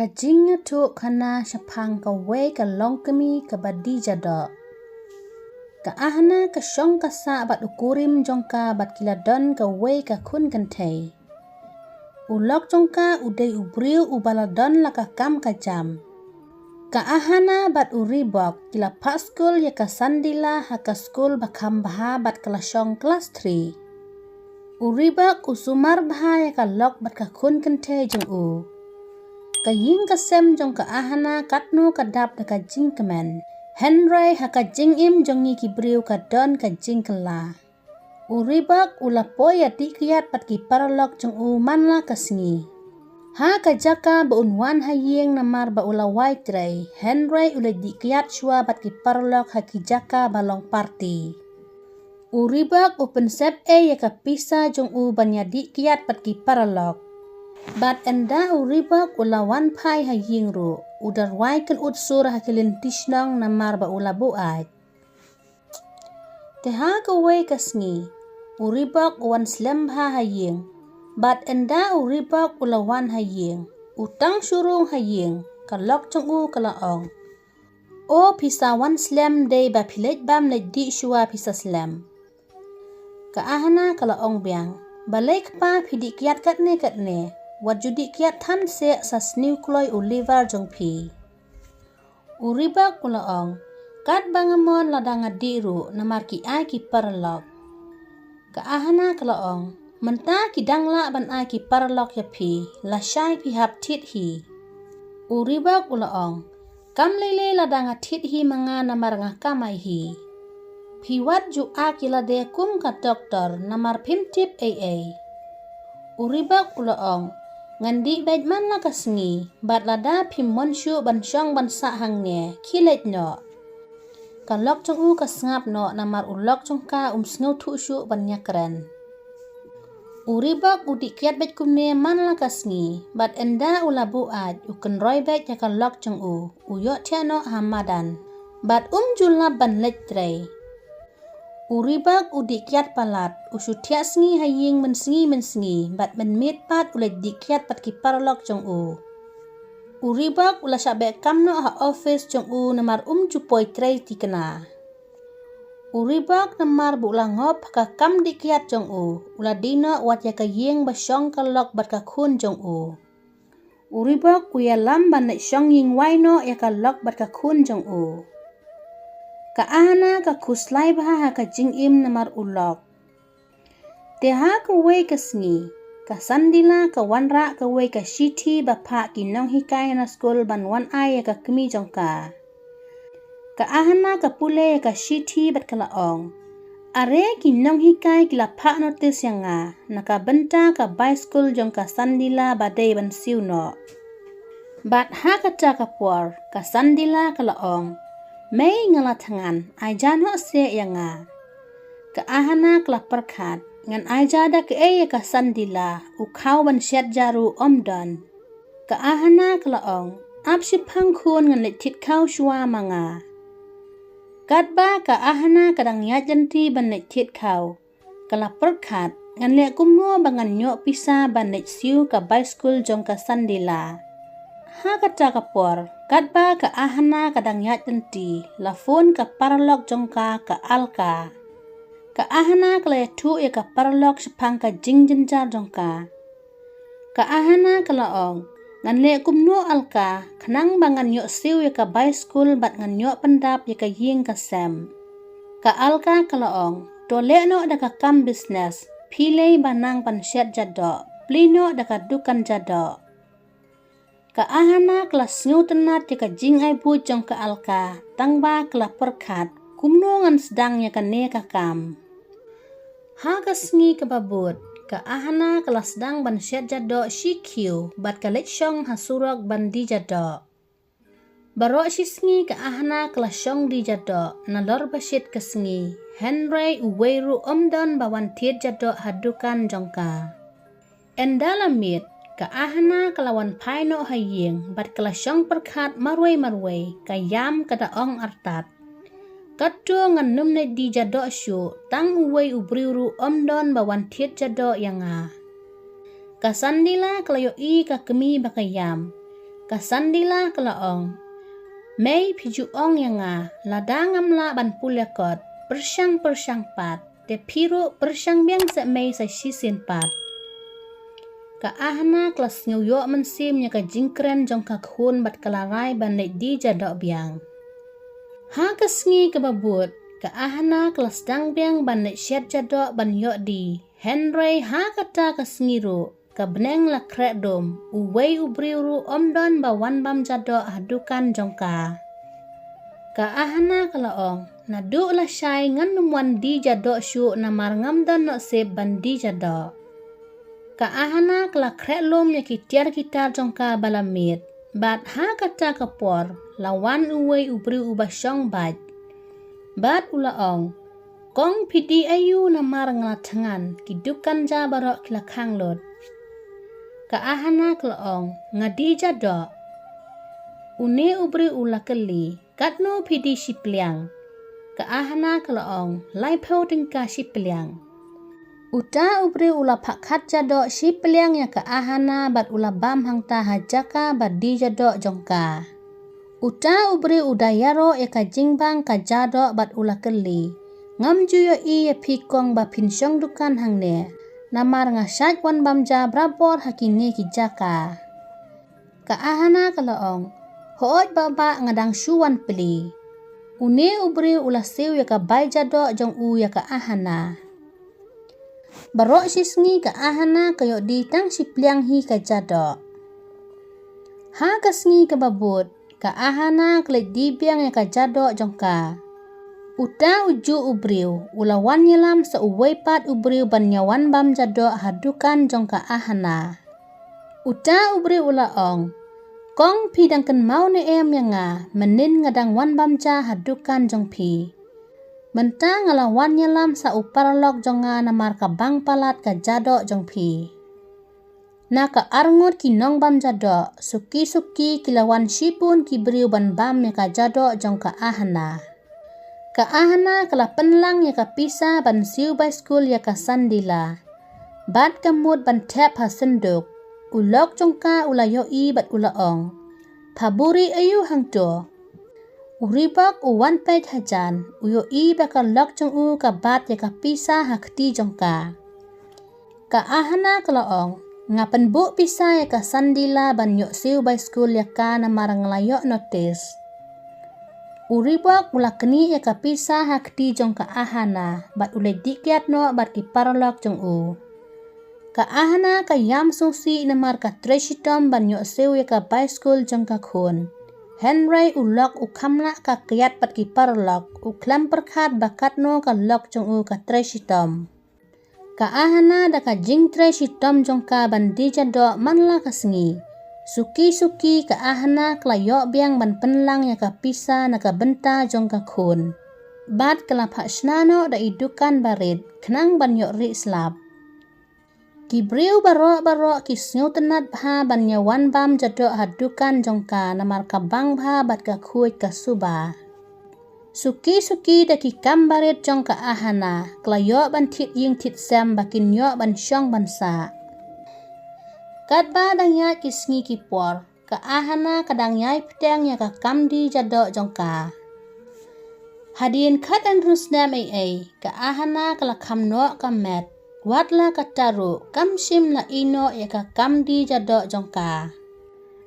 Kajing tu kana syapang ka we ka long kemi ka badi jadok. Ka ahna ka syong ka sa bat ukurim jongka bat kiladon ka we ka kun kantay. Ulok jongka uday ubriu ubaladon laka kam ka jam. Ka ahana bat uribok kila paskul ya ka sandila haka skul bakam baha bat kalasyong kelas 3. Uribok usumar baha ya ka lok bat ka kun kantay jong u. Kaying kasem jong ka ahana katno kadap na kajing kemen. Henry haka jing im jong ni kibriu ka don ka jing kela. Uribak ulapoy ati kiyat pat ki paralok jong u manla kasngi. Ha kajaka baunwan hayeng namar ba ulawai tray. Henry ulay di kiyat shua pat ki paralok hakijaka balong party. Uribak upensep ya ka pisa jong u banyadi kiyat pat ki paralok. Bat enda uribak ulawan pai haying ru. Udarwai kan utsur hakilin tisnong namar ba ulabuat. Teha kawai kasngi. Uribak uwan slembha haying. Bat enda uribak ulawan haying. Utang surung haying. Kalok jong u kalaong. O pisawan slem day ba pilet bam na di shua pisa slem. Kaahana kalaong biang. Balik pa pidik kiat katne. Wajudi kiat tan se sa sniukloy Oliver jong pi. Uribak kulaong. Kat bangamon ladang adiru namar ki ay ki paralok. Kaahana kalaong. Menta ki dangla ban ay ki paralok ya pi. Lasyay pi hap tit hi. Uribak kulaong. Kam lele ladang tit hi mga namar nga kamay hi. Piwat ju akila de kum ka doktor namar pimtip AA. Uribak kulaong. Ngandi baik man la kasngi, bat lada pim monsyu bansyong bansa hangne, kilet no. Kalok jong u kasngap no namar ulok jong ka sngaw tu syu banyakren. Uribak udik kiat baik kumne man la kasngi, bat enda ulabuat uken roy baik ya kalok jong u, uyok tiano hamadan. Bat jula ban letre. Uribak udik kiat palat, usu tiak sengi haying mensengi, bat menmit pat ulai dikiat pat ki paralok jong u. Uribak ula syabek kamno ha office jong u namar jupoi tray tikena. Uribak namar bu ula ngop ka kam dikiat jong u, ula dino wat ya ka ying basyong kalok bat ka kun jong u. Uribak kuya lam ban syong ying waino ya kalok bat ka kun jong u. Kaahana ka kuslay baha ka jing im namar ulok. Teha ka way kasngi. Ka sandila ka wanra ka way ka shiti bapa kinong hikay na skul ban wan ay ka kemi jongka. Kaahana ka pule ka shiti bat kalaong. Are kinong hikay kila pa notis yang nga. Nakabenta ka bicycle jongka sandila baday ban siw no. Bat ha kata ka puar ka sandila kalaong. May ngalatangan ay jano se yang nga. Kaahana kelaperkat ngan ay jada ke ka sandila ukaw ban syat jaru omdon. Kaahana kelaong apsi pangkun ngan letit kau shua manga. Katba kaahana kadang yat janti ban letit kau. Kelaperkat ngan le kumno bangan nyok pisa ban let siu ka bicycle jong ka sandila. Ha kata kapor, katba ka ahana kadang yat janti, lafon ka paralok jongka ka alka. Ka ahana kaletu ya ka paralok sepang ka jingjenjar jongka. Ka ahana kalaong, ngan le kumno alka, kanang bangan yok siw ya ka bicycle bat ngan yok pendap ya ka ying ka sem. Ka alka kalaong, tole no da ka kam business, pilay banang pansyat jadok, plino da ka dukan jadok. Kaahana kelas ngu tenat ya ka jing ay bu jong ka alka, tangba kela perkat, kumno ngan sedang ya ka ne ka kam. Ha kasngi ka babut, kaahana kelas sedang ban syat jadok shikiu, bat ka letsyong hasurok ban di jadok. Barok sisngi kaahana kelas syong di jadok, nalor basyit kasngi, Henry uweiru omdon bawan tiet jadok hadukan jongka. Endalamit, kaahana kalawan paino haying bat kalasyong perkat marway kayam kadaong artat. Kadto ngan numne di jadok syu tang uway ubriuru omdon bawan tiet jadok yang nga. Kasandila kalayo i ka kemi bakayam. Kasandila kalaong. May pijuong yanga ladangam la ban pulyakot persyang pat. Te piro persyang biang sa may sa sisin pat. Kaahana kelas nguyok mensim nya ka jingkren jong kakhun bat kalarai ban lek di jadok biang. Ha kasngi kababut kaahana kelas dang biang ban lek syet jadok ban yok di. Henry ha kata kasngiru ka beneng la krek dom uwei ubriuru omdon ba wan bam jadok hadukan jongka. Kaahana kalaong nadu la syai ngan numwan di jadok syuk namar ngamdon nok sep ban di jadok. Kaahana kala krek lom ya kitiar kita jongka balamit. Bat ha kata kapor lawan uwei ubri ubasyong bat. Bat ulaong kong pidi ayu namar ngelatangan kidukan ja barok kilakang lot. Kaahana kalaong ngadi jadok. Une ubri ula keli katno pidi sipliang. Kaahana kalaong laipau tingka sipliang. Uta ubri ula pakat jadok sipliang ya kaahana bat ula bam hangta hajaka bat di jadok jongka. Uta ubri udayaro ya ka jingbang ka jadok bat ula keli. Ngam juyo i ya pikong ba pinsyong dukan hangne. Namar ngasyat wan bamja brabor hakini kijaka. Kaahana kalaong hoot baba ngadang syuwan peli. Une ubri ula siw ya ka bay jadok jong u ya kaahana. Barok sisngi kaahana kayo di tang sipliang hi ka jadok. Ha kasngi kababut kaahana klet di biang ya ka jadok jongka. Uta uju ubriu ulawan nyelam sa uwei pat ubriu ban nyawan bam jadok hadukan jongka ahana. Uta ubriu ulaong kong pidangkan mau ne em yanga menin ngadang wan bamja hadukan jong pi. Mentang ngalawan nyelam sa uparlok jonga namar ka bang palat ka jadok jong pi. Na ka arngut kinong bam jadok suki-suki kilawan sipun kibriu ban bam ya ka jadok jong ka ahana. Ka ahana kala penlang ya ka pisa ban siu by school ya ka sandila. Bat kamut ban tep ha senduk. Ulok jongka ulayo i bat ulaong. Paburi ayu hangto. Uribak uwan pet hajan. Uyo i bakal lok jong u ka bat ya ka pisa hakti jongka. Ka ahana kalaong. Ngapan bu pisa ya ka sandila ban yok siu by school ya ka namarang layok notis. Uribak mula keni ya ka pisa hakti jongka ahana. Bat ulay dikyat no bat ki paralok jong u. Kaahana ka yam susi namar ka treshitom ban yok sew ya ka by school jong ka khun. Henry ulok ukamla ka kiat pat ki parlok uklam perkat bakat no ka lok jong u ka treshitom. Kaahana da ka jing treshitom jong ka ban di jadok manla ka sengi. Suki-suki kaahana klayok biang ban penlang ya ka pisa na ka benta jong ka khun. Bat kalapak snano da idukan barit kenang ban yok ri slap. Kibriu barok kisnyu tenat bha ban nyawan bam jadok hadukan jongka namar ka bang bha bat ka kuit ka suba. Suki-suki da ki kambarit jongka ahana klayok ban tit ying tit sem bakin yok ban syong ban sa. Kat ba dang yat kisngi kipor ka ahana kadang yai pedang ya ka kamdi jadok jongka. Hadin kat an rusnam ai ka ahana kala kamno ka met. Watla kataru kamsim la ino ya ka kamdi jadok jongka.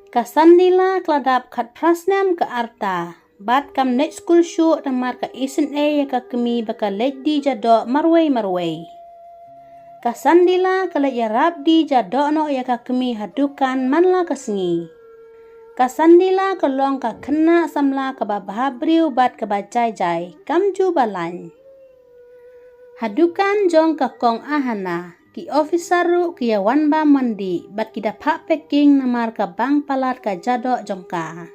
Kasandila kladap kat prasnam ka arta. Bat kam net school show namar ka isen ya ka kemi baka di jadok marway. Kasandila kala ya rabdi jadok no ya ka kemi hadukan manla kasengi. Kasandila kalong ka kena samla ka babahabriu bat ka bajai kamju balan. Hadukan jong ka kong ahana ki ofisaru ki yawan ba mandi bat ki dapat peking namar ka bang palat ka jadok jongka.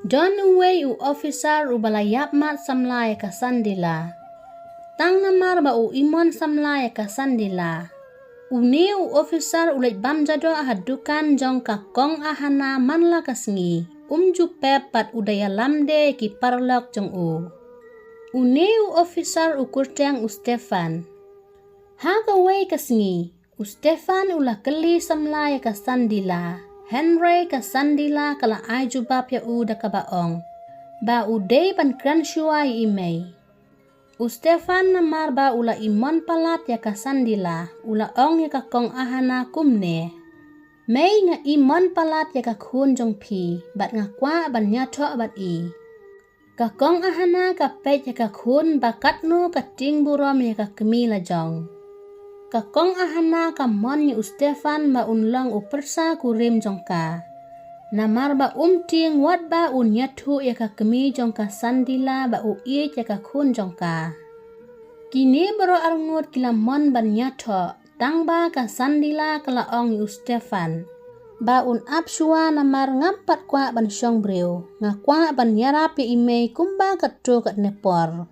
Don uwe u officer u balayap mat samlay ka sandila. Tang namar ba u imon samlay ka sandila. Uni u officer ulit bam jadok hadukan jong ka kong ahana manla kasengi. Ju pep pat udaya lamde ki parlok jong u. Uneu officer ukurtang u Stefan. Haga wei kasengi. U Stefan ula keli samlay ka sandila. Henry ka sandila kala ai jubab ya u da ka baong. Ba udei ban kran shua imei. Stefan namar ba ula imon palat ya ka sandila, ula ong ya ka kong ahana kumne. Mei nga imon palat ya ka kun jong pi, bat nga kwa ban nyato bat i. Ka kong ahana ka pet ya ka kun bakat no ka ting burom ya ka kemila jong. Ka kong ahana ka mon ni Stefan ba unlong upersa kurim jong ka. Namar ba ting wat ba nyatu ya ka kemi jong ka sandila ba iye ya ka kun jong ka. Kini baro arngut kila mon ban nyato. Tang ba ka sandila kala ong Stefan. Ba ap shua namar ngampat kwa ban syong breu. Nga kwa ban yarap ya imei kumba katro kat nepor.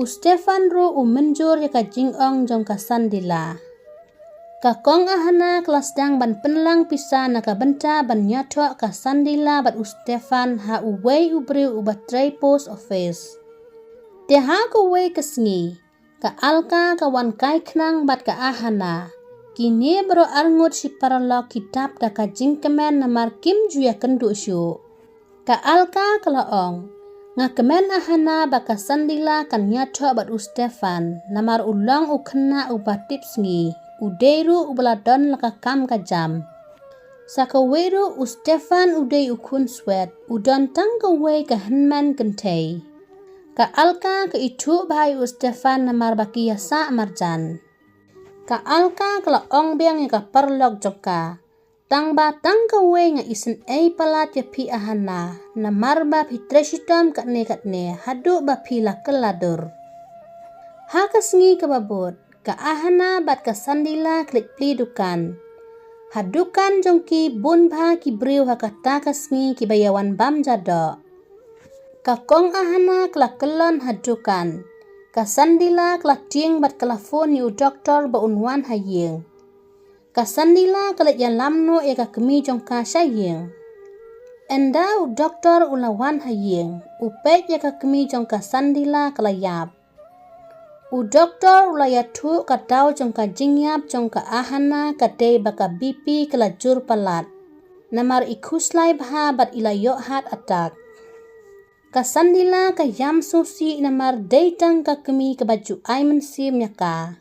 Stefan ro menjur ya ka jing ong jong ka sandila. Ka kong ahana kelas dang ban penlang pisa na ka benta ban nyato ka sandila bat Stefan ha uwei ubreu ubat tray post office. Te ha ko wei kesengi. Ka alka ka wan kai knang bat ka ahana. Kini bro arngut si paralog kitab da ka jingkemen namar kim juya kendu syu. Ka alka kalaong. Nga kemen ahana baka sandila kan nyato bat Stefan. Namar ulang ukena ubatip sengi. Udeiru ubaladon laka kam ka jam. Sakaweru Stefan udei ukun swet. Udon tang ka wei ka henman kentei. Ka alka ka itu bahai Stefan namar baki yasa marjan. Ka alka kala ong biang yang ka perlog joka. Tang ba tang ka wei nga isen palat ya pi ahana. Namar ba pi tresitam katne hadu ba pi la keladur. Ha kasengi ka babot. Ka ahana bat ka sandila klik pli dukan. Hadukan jongki bun ba ki briu ha kata kasengi ki bayawan bam jado. Ka kong ahana kala kelon hadukan. Ka sandila kala tieng bat kalafon yu doktor ba unwan hayeng. Ka sandila kala yan lamno ya ka kemi jong ka sayeng. Enda u doktor ulawan hayeng. Upet ya ka kemi jong ka sandila kala yap. U doktor ulayatu ka tau jong ka jingyap jong ka ahana ka day baka BP kala jur palat. Namar ikuslay baha bat ilayo hat atak. Ka sandila ka yam susi namar daytang ka kemi ka baju ay mensim ya ka.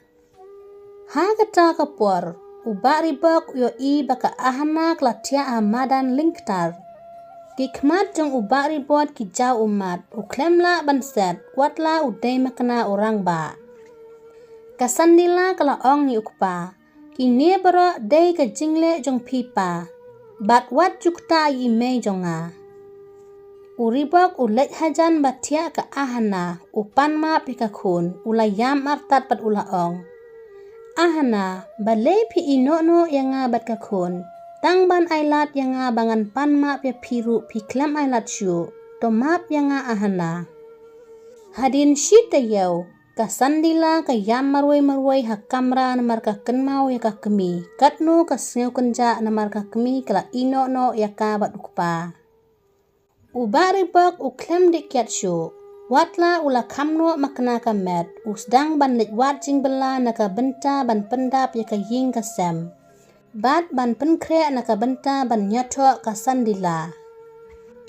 Ha kata ka por, uba ribok yo i baka ahana klatia ahmadan linktar. Kikmat jong uba ribot ki jaw umat, uklemla banset, watla uday makna orang ba. Ka sandila kala ong ni ukpa, kini baro day ka jingle jong pipa, bat wat jukta i mei jonga. Uribok ulet hajan batia ka ahana, upan ma pikakun, ulayam artat pat ulaong. Ahana, balay pi ino yang nga bat kakun, tang ban ailat yang nga bangan pan ma pi piru pi klam ailat syu, to map yang nga ahana. Hadin syita yaw, ka sandila ka yam marway ha kamra namar ka kenmau ya ka kemi, katno ka sengaw kenja namar ka kemi kala ino ya ka bat ukpa. Uba ribok uklem dikyat syu. Watla ula kamno makna ka met. Usdang ban lit wat jing bela naka benta ban pendap ya ka ying ka sem. Bat ban penkre naka benta ban nyato ka sandila.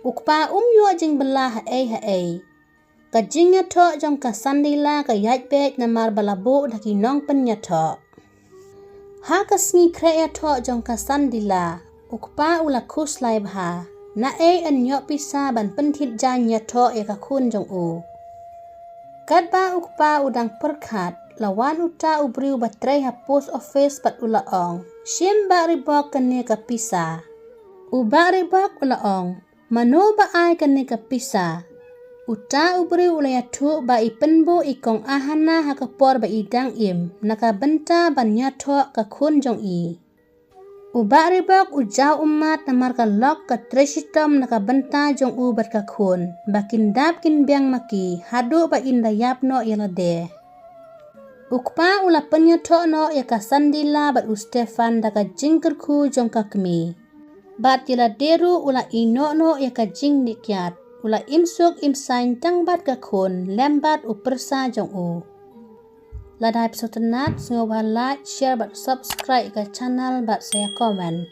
Ukpa umyo jing bela ha ei. Ka jing nyato jong ka sandila ka yajbet namar balabu daki nong pen nyato. Ha ka sngi kre yato jong ka sandila. Ukpa ula kuslay baha. Na anyo pisa ban pentit jan nyato ya ka kun jong u. Kat ba ukpa udang perkat, lawan uta ubriu batray ha post office pat ulaong. Siem ba ribok kane ka pisa. Uba ribok ulaong, mano ba ay kane ka pisa. Uta ubriu ulayatu ba ipenbo ikong ahana ha kapor ba idang im, nakabenta ban nyato ka kun jong i. Uba ribok ujaw umat namar ka lok ka tresitom nakabenta jong ubat ka kun. Bakin dap kin biang maki, hado ba indayap no yalade. Ukpa ula penyato no ya ka sandila bat Stefan da ka jingker ku jong ka kemi. Bat yaladeru ula ino no ya ka jing dikyat. Ula imsuk imsain tang bat ka kun, lembat upersa jong u. Lada episode tenat, sengawa like, share, bat subscribe ke channel, bat saya komen.